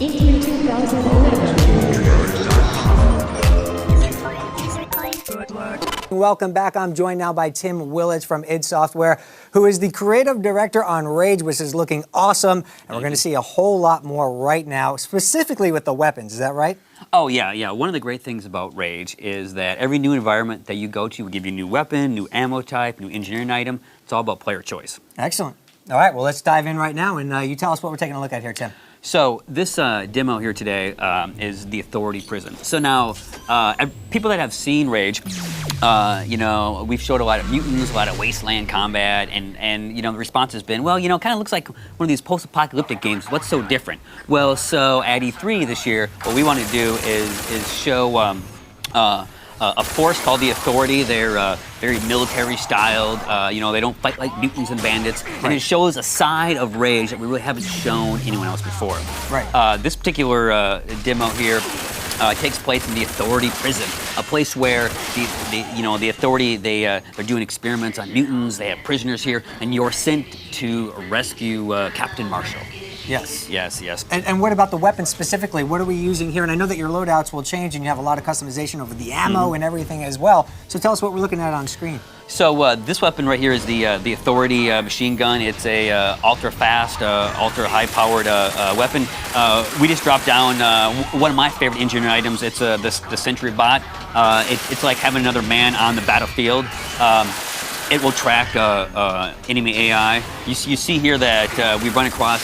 in 2011. Welcome back. I'm joined now by Tim Willits from id Software, who is the creative director on Rage, which is looking awesome. And we're going to see a whole lot more right now, specifically with the weapons. Is that right? Oh, yeah. One of the great things about Rage is that every new environment that you go to will give you a new weapon, new ammo type, new engineering item. It's all about player choice. Excellent. All right, well, let's dive in right now, and you tell us what we're taking a look at here, Tim. So this demo here today is the Authority Prison. So now, people that have seen Rage, we've showed a lot of mutants, a lot of wasteland combat, and the response has been, well, kind of looks like one of these post-apocalyptic games. What's so different? Well, so at E3 this year, what we want to do is show a force called the Authority. They're very military-styled. They don't fight like mutants and bandits. Right. And it shows a side of Rage that we really haven't shown anyone else before. Right. This particular demo here takes place in the Authority Prison, a place where the Authority, they're doing experiments on mutants. They have prisoners here, and you're sent to rescue Captain Marshall. Yes. Yes. And what about the weapons specifically? What are we using here? And I know that your loadouts will change, and you have a lot of customization over the ammo and everything as well. So tell us what we're looking at on screen. So this weapon right here is the Authority machine gun. It's a ultra-fast, ultra-high-powered weapon. We just dropped down one of my favorite engineering items. It's the Sentry Bot. It's like having another man on the battlefield. It will track enemy AI. You see here that we run across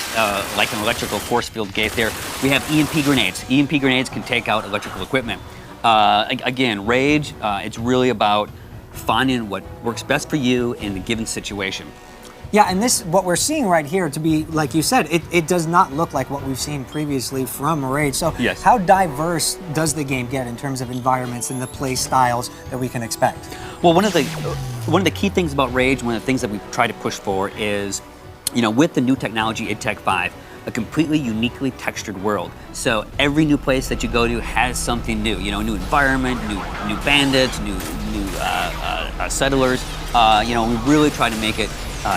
like an electrical force field gate there. We have EMP grenades. EMP grenades can take out electrical equipment. Again, Rage, it's really about finding what works best for you in the given situation. Yeah, and what we're seeing right here, to be, like you said, it does not look like what we've seen previously from Rage. So yes. How diverse does the game get in terms of environments and the play styles that we can expect? Well, one of the key things about Rage, one of the things that we try to push for is, with the new technology, id Tech 5, a completely uniquely textured world. So every new place that you go to has something new. New environment, new bandits, new settlers. We really try to make it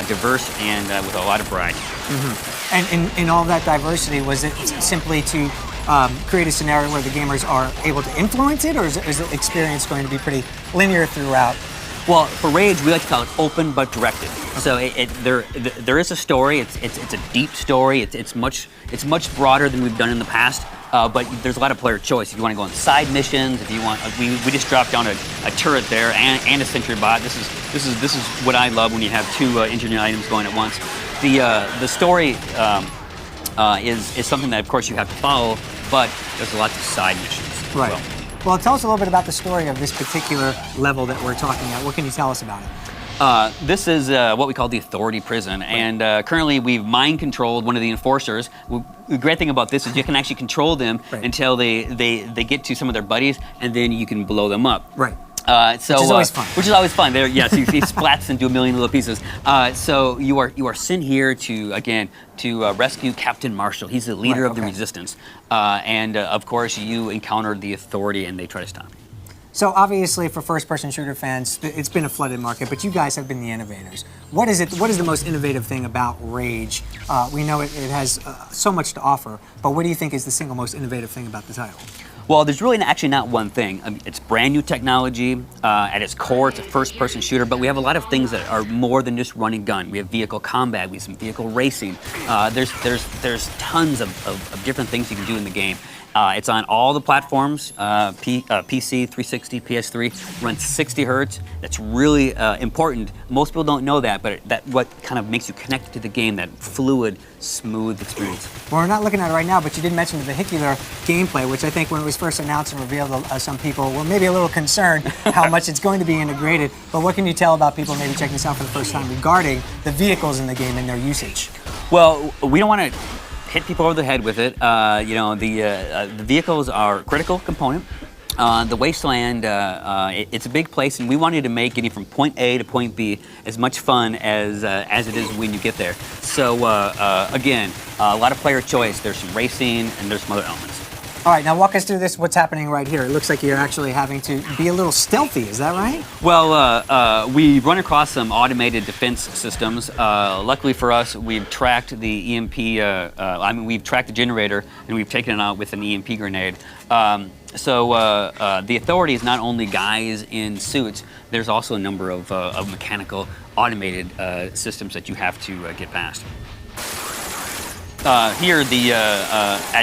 diverse and with a lot of variety. Mm-hmm. And in all that diversity, was it simply to create a scenario where the gamers are able to influence it, or is the experience going to be pretty linear throughout? Well, for Rage, we like to call it open but directed. So there is a story. It's a deep story. It's much broader than we've done in the past. But there's a lot of player choice. If you want to go on side missions, if you want, we just dropped down a turret there and a Sentry Bot. This is what I love when you have two engineering items going at once. The story is something that of course you have to follow, but there's lots of side missions. Right. Well, tell us a little bit about the story of this particular level that we're talking about. What can you tell us about it? This is what we call the Authority Prison, right. And currently we've mind-controlled one of the enforcers. The great thing about this is you can actually control them right. until they get to some of their buddies, and then you can blow them up. Right. Which is always fun. Which is always fun. Yes, he splats into a million little pieces. So you are sent here to rescue Captain Marshall. He's the leader of the resistance, and of course you encounter the Authority, and they try to stop you. So obviously, for first-person shooter fans, it's been a flooded market, but you guys have been the innovators. What is the most innovative thing about Rage? We know it has so much to offer, but what do you think is the single most innovative thing about the title? Well, there's really actually not one thing. It's brand new technology. At its core, it's a first-person shooter, but we have a lot of things that are more than just run and gun. We have vehicle combat, we have some vehicle racing. There's tons of different things you can do in the game. It's on all the platforms, PC, 360, PS3, runs 60 hertz. That's really important. Most people don't know that, but that's what kind of makes you connect to the game, that fluid, smooth experience. Well, we're not looking at it right now, but you did mention the vehicular gameplay, which I think when it was first announced and revealed, some people were maybe a little concerned how much it's going to be integrated. But what can you tell about people maybe checking this out for the first time regarding the vehicles in the game and their usage? Well, we don't want to hit people over the head with it. The vehicles are a critical component. The Wasteland, it's a big place, and we wanted to make getting from point A to point B as much fun as it is when you get there. So again, a lot of player choice. There's some racing, and there's some other elements. All right, now walk us through this. What's happening right here? It looks like you're actually having to be a little stealthy. Is that right? Well, we run across some automated defense systems. Luckily for us, we've tracked the EMP. We've tracked the generator, and we've taken it out with an EMP grenade. The Authority is not only guys in suits. There's also a number of mechanical automated systems that you have to get past. Here, as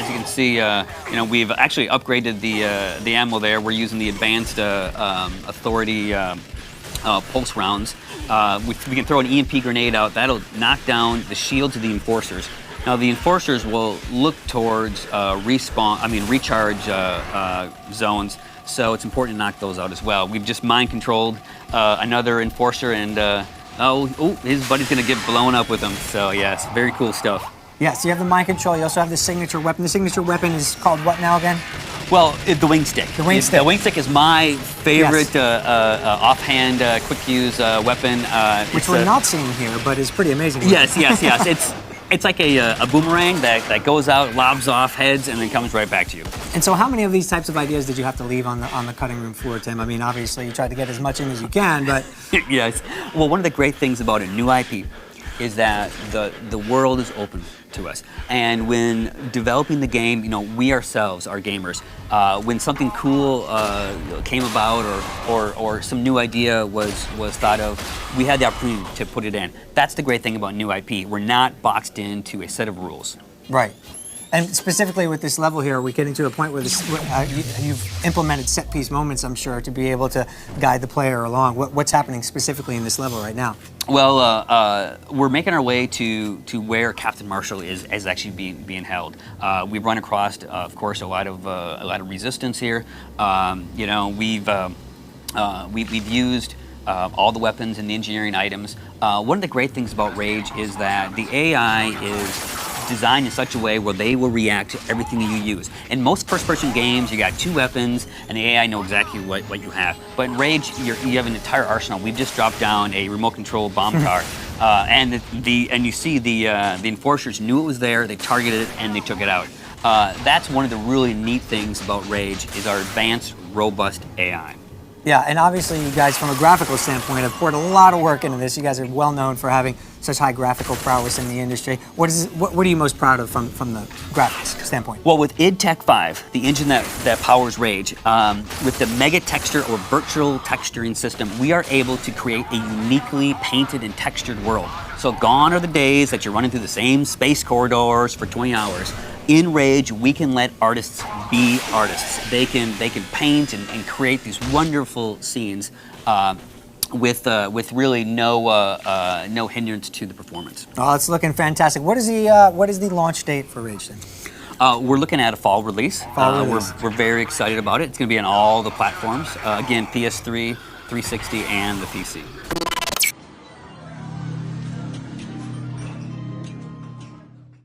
you can see, we've actually upgraded the ammo there. We're using the advanced Authority pulse rounds. We can throw an EMP grenade out. That'll knock down the shields of the Enforcers. Now, the Enforcers will look towards recharge zones. So it's important to knock those out as well. We've just mind controlled another Enforcer, and his buddy's gonna get blown up with him. So yes, very cool stuff. Yes, you have the mind control. You also have the signature weapon. The signature weapon is called what now again? Well, the wing stick. The wing stick. The wing stick is my favorite offhand, quick use weapon. Which we're not seeing here, but is pretty amazing. Yes. It's like a boomerang that goes out, lobs off heads, and then comes right back to you. And so, how many of these types of ideas did you have to leave on the cutting room floor, Tim? I mean, obviously, you tried to get as much in as you can, but yes. Well, one of the great things about a new IP is that the world is open to us. And when developing the game, we ourselves are gamers. When something cool came about or some new idea was thought of, we had the opportunity to put it in. That's the great thing about new IP. We're not boxed into a set of rules. Right. And specifically with this level here, we're getting to a point where you've implemented set-piece moments, I'm sure, to be able to guide the player along. What's happening specifically in this level right now? Well, we're making our way to where Captain Marshall is actually being held. We've run across, of course, a lot of resistance here. We've used all the weapons and the engineering items. One of the great things about Rage is that the AI is designed in such a way where they will react to everything that you use. In most first-person games, you got two weapons, and the AI know exactly what you have. But in Rage, you have an entire arsenal. We've just dropped down a remote-controlled bomb car, and you see the Enforcers knew it was there. They targeted it and they took it out. That's one of the really neat things about Rage is our advanced, robust AI. Yeah, and obviously you guys, from a graphical standpoint, have poured a lot of work into this. You guys are well known for having such high graphical prowess in the industry. What are you most proud of from the graphics standpoint? Well, with id Tech 5, the engine that powers Rage, with the Mega Texture or virtual texturing system, we are able to create a uniquely painted and textured world. So gone are the days that you're running through the same space corridors for 20 hours. In Rage, we can let artists be artists. They can paint and create these wonderful scenes with really no hindrance to the performance. Oh, it's looking fantastic. What is the launch date for Rage then? We're looking at a fall release. Fall release. We're very excited about it. It's going to be on all the platforms. Again, PS3, 360, and the PC.